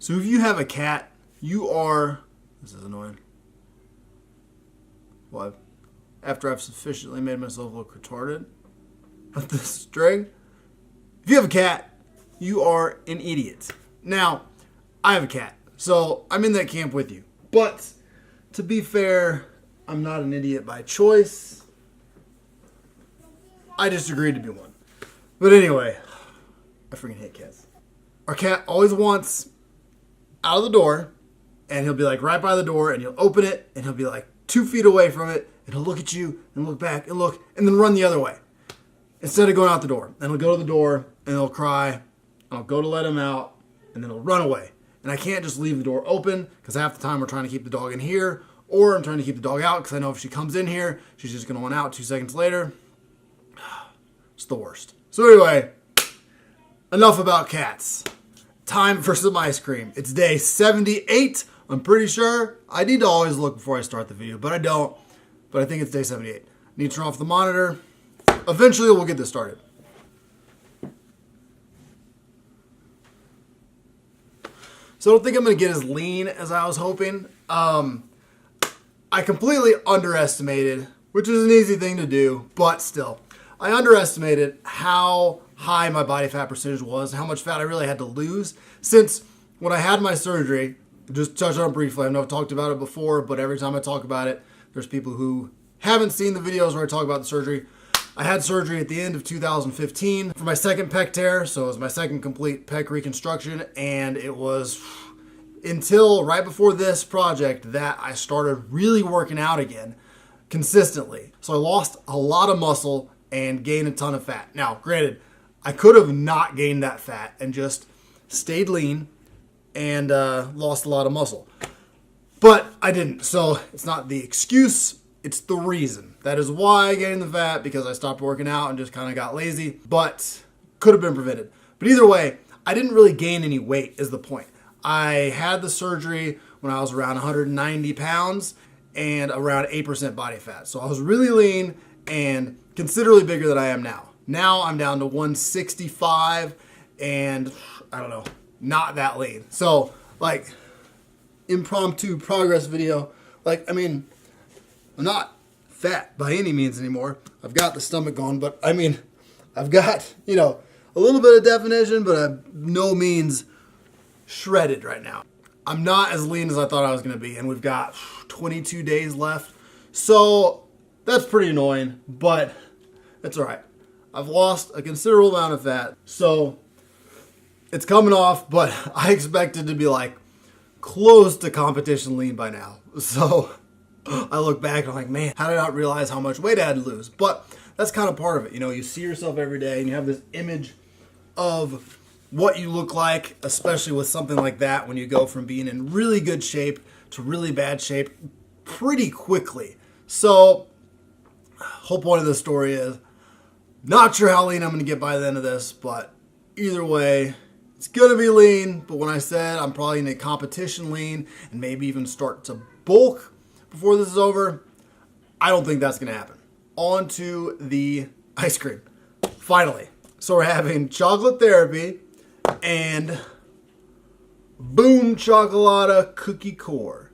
So if you have a cat, you are... This is annoying. Well, after I've sufficiently made myself look retarded with this string. If you have a cat, you are an idiot. Now, I have a cat, so I'm in that camp with you. But to be fair, I'm not an idiot by choice. I just agreed to be one. But anyway, I freaking hate cats. Our cat always wants out of the door, and he'll be like right by the door, and you'll open it, and he'll be like 2 feet away from it, and he'll look at you, and look back, and look, and then run the other way. Instead of going out the door. And he'll go to the door, and he'll cry, and I'll go to let him out, and then he'll run away. And I can't just leave the door open, because half the time we're trying to keep the dog in here, or I'm trying to keep the dog out, because I know if she comes in here, she's just going to run out 2 seconds later. It's the worst. So anyway, enough about cats. Time for some ice cream. It's day 78. I'm pretty sure. I need to always look before I start the video, but I don't. But I think it's day 78. Need to turn off the monitor. Eventually, we'll get this started. So I don't think I'm going to get as lean as I was hoping. I completely underestimated, which is an easy thing to do, but still. I underestimated how high my body fat percentage was, how much fat I really had to lose. Since when I had my surgery, just touch on it briefly, I know I've talked about it before, but every time I talk about it, there's people who haven't seen the videos where I talk about the surgery. I had surgery at the end of 2015 for my second pec tear, so it was my second complete pec reconstruction, and it was until right before this project that I started really working out again consistently. So I lost a lot of muscle and gained a ton of fat. Now, granted, I could have not gained that fat and just stayed lean and lost a lot of muscle. But I didn't. So it's not the excuse, it's the reason. That is why I gained the fat, because I stopped working out and just kind of got lazy. But could have been prevented. But either way, I didn't really gain any weight is the point. I had the surgery when I was around 190 pounds and around 8% body fat. So I was really lean and considerably bigger than I am now. Now I'm down to 165 and I don't know, not that lean. So like impromptu progress video, like, I mean, I'm not fat by any means anymore. I've got the stomach going, but I mean, I've got, you know, a little bit of definition, but I'm no means shredded right now. I'm not as lean as I thought I was going to be, and we've got 22 days left. So that's pretty annoying, but it's all right. I've lost a considerable amount of fat, so it's coming off, but I expected to be like close to competition lean by now. So I look back and I'm like, man, how did I not realize how much weight I had to lose? But that's kind of part of it. You know, you see yourself every day and you have this image of what you look like, especially with something like that, when you go from being in really good shape to really bad shape pretty quickly. So whole point of this story is, not sure how lean I'm going to get by the end of this, but either way, it's going to be lean. But when I said I'm probably in a competition lean and maybe even start to bulk before this is over, I don't think that's going to happen. On to the ice cream. Finally. So we're having chocolate therapy and boom chocolata cookie core.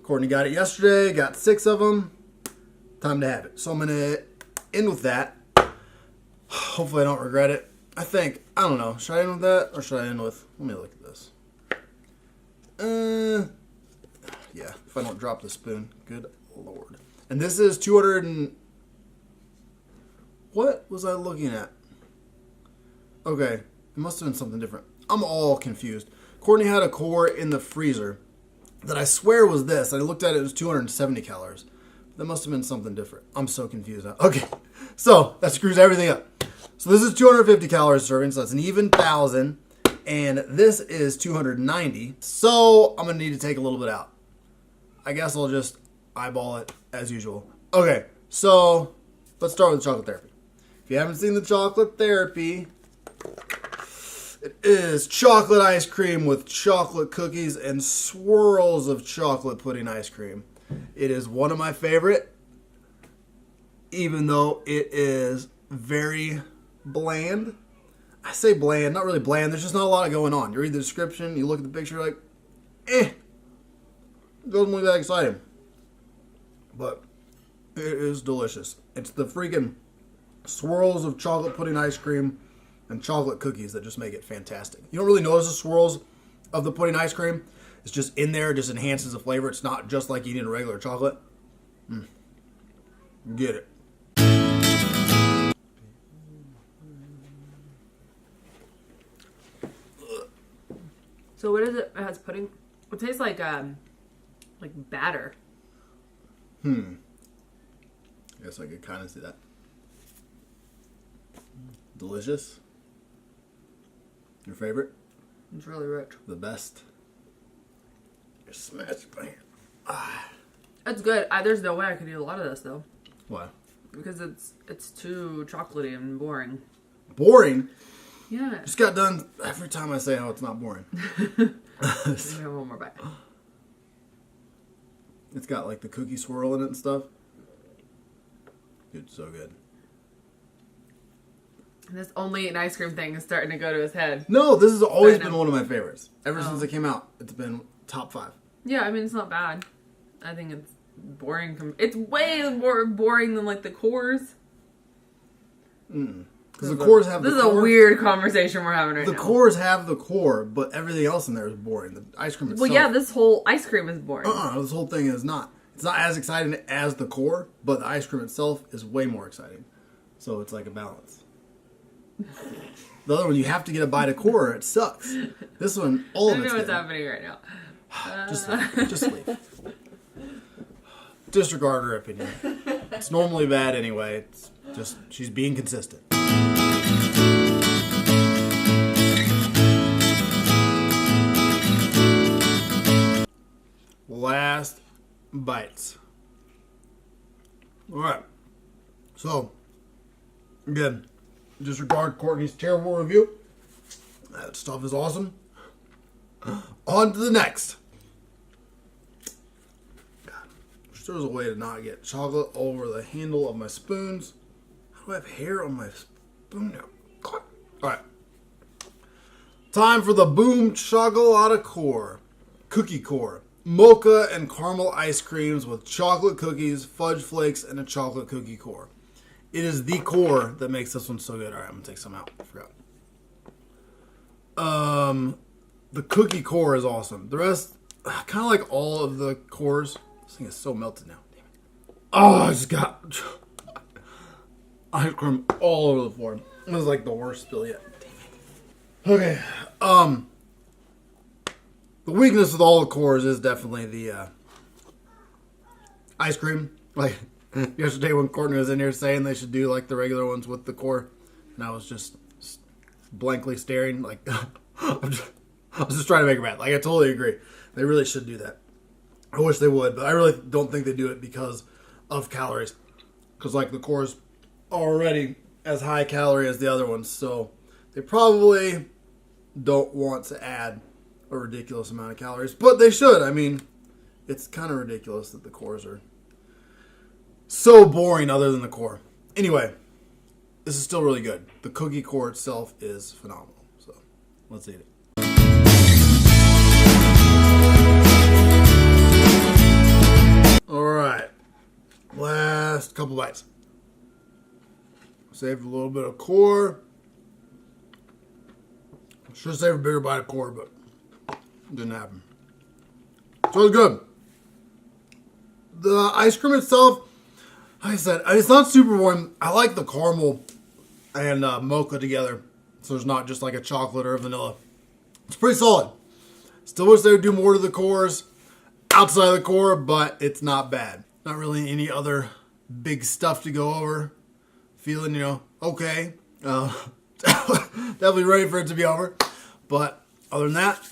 Courtney got it yesterday, got 6 of them. Time to have it. So I'm going to end with that. Hopefully I don't regret it. I don't know. Should I end with that or should I end with, let me look at this. Yeah, if I don't drop the spoon. Good Lord. And this is 200 and, what was I looking at? Okay, it must have been something different. I'm all confused. Courtney had a core in the freezer that I swear was this. I looked at it, it was 270 calories. That must have been something different. I'm so confused now. Okay, so that screws everything up. So this is 250 calories serving, so that's an even 1,000. And this is 290. So I'm going to need to take a little bit out. I guess I'll just eyeball it as usual. Okay, so let's start with chocolate therapy. If you haven't seen the chocolate therapy, it is chocolate ice cream with chocolate cookies and swirls of chocolate pudding ice cream. It is one of my favorite, even though it is very bland. I say bland, not really bland. There's just not a lot going on. You read the description, you look at the picture, you're like, it doesn't look that exciting. But it is delicious. It's the freaking swirls of chocolate pudding ice cream and chocolate cookies that just make it fantastic. You don't really notice the swirls of the pudding ice cream. It's just in there, it just enhances the flavor. It's not just like eating a regular chocolate. Get it. So what is it? It has pudding. It tastes like batter. I guess I could kind of see that. Delicious. Your favorite? It's really rich. The best. You're smashed by it. It's good. There's no way I could eat a lot of this though. Why? Because it's too chocolatey and boring. Boring? Yeah. Just got done. Every time I say how it's not boring. Maybe have one more bite. It's got like the cookie swirl in it and stuff. Dude, so good. This only an ice cream thing is starting to go to his head. No, this has always been one of my favorites. Ever since it came out, it's been top 5. Yeah, I mean, it's not bad. I think it's boring. It's way more boring than like the cores. Because the cores have the core. This is a weird conversation we're having right now. The cores have the core, but everything else in there is boring. The ice cream itself. Well, yeah, this whole ice cream is boring. This whole thing is not. It's not as exciting as the core, but the ice cream itself is way more exciting. So it's like a balance. The other one, you have to get a bite of core, or it sucks. This one, all of it's I don't know what's good. happening right now. Just leave. Disregard her opinion. It's normally bad anyway. It's just, she's being consistent. Last bites. Alright. So, again, disregard Courtney's terrible review. That stuff is awesome. On to the next. God, wish there was a way to not get chocolate all over the handle of my spoons. How do I have hair on my spoon now? Alright. Time for the Boom Chocolate Core. Cookie Core. Mocha and caramel ice creams with chocolate cookies, fudge flakes, and a chocolate cookie core. It is the core that makes this one so good. Alright, I'm going to take some out. I forgot. The cookie core is awesome. The rest, kind of like all of the cores. This thing is so melted now. Damn it. Oh, I just got ice cream all over the floor. It was like the worst spill yet. Damn it. Okay. The weakness with all the cores is definitely the ice cream. Like yesterday when Courtney was in here saying they should do like the regular ones with the core, and I was just blankly staring. Like I was just trying to make her mad. Like I totally agree. They really should do that. I wish they would, but I really don't think they do it because of calories. Because like the core's already as high calorie as the other ones, so they probably don't want to add a ridiculous amount of calories, but they should. I mean, it's kind of ridiculous that the cores are so boring other than the core. Anyway, this is still really good. The cookie core itself is phenomenal. So, let's eat it. Alright. Last couple bites. Saved a little bit of core. Should have saved a bigger bite of core, but didn't happen. So it's good. The ice cream itself, like I said, it's not super warm. I like the caramel and mocha together. So there's not just like a chocolate or a vanilla. It's pretty solid. Still wish they would do more to the cores outside of the core, but it's not bad. Not really any other big stuff to go over. Feeling, okay. Definitely ready for it to be over. But other than that,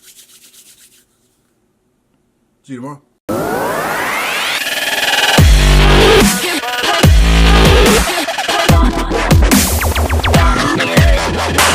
see you tomorrow.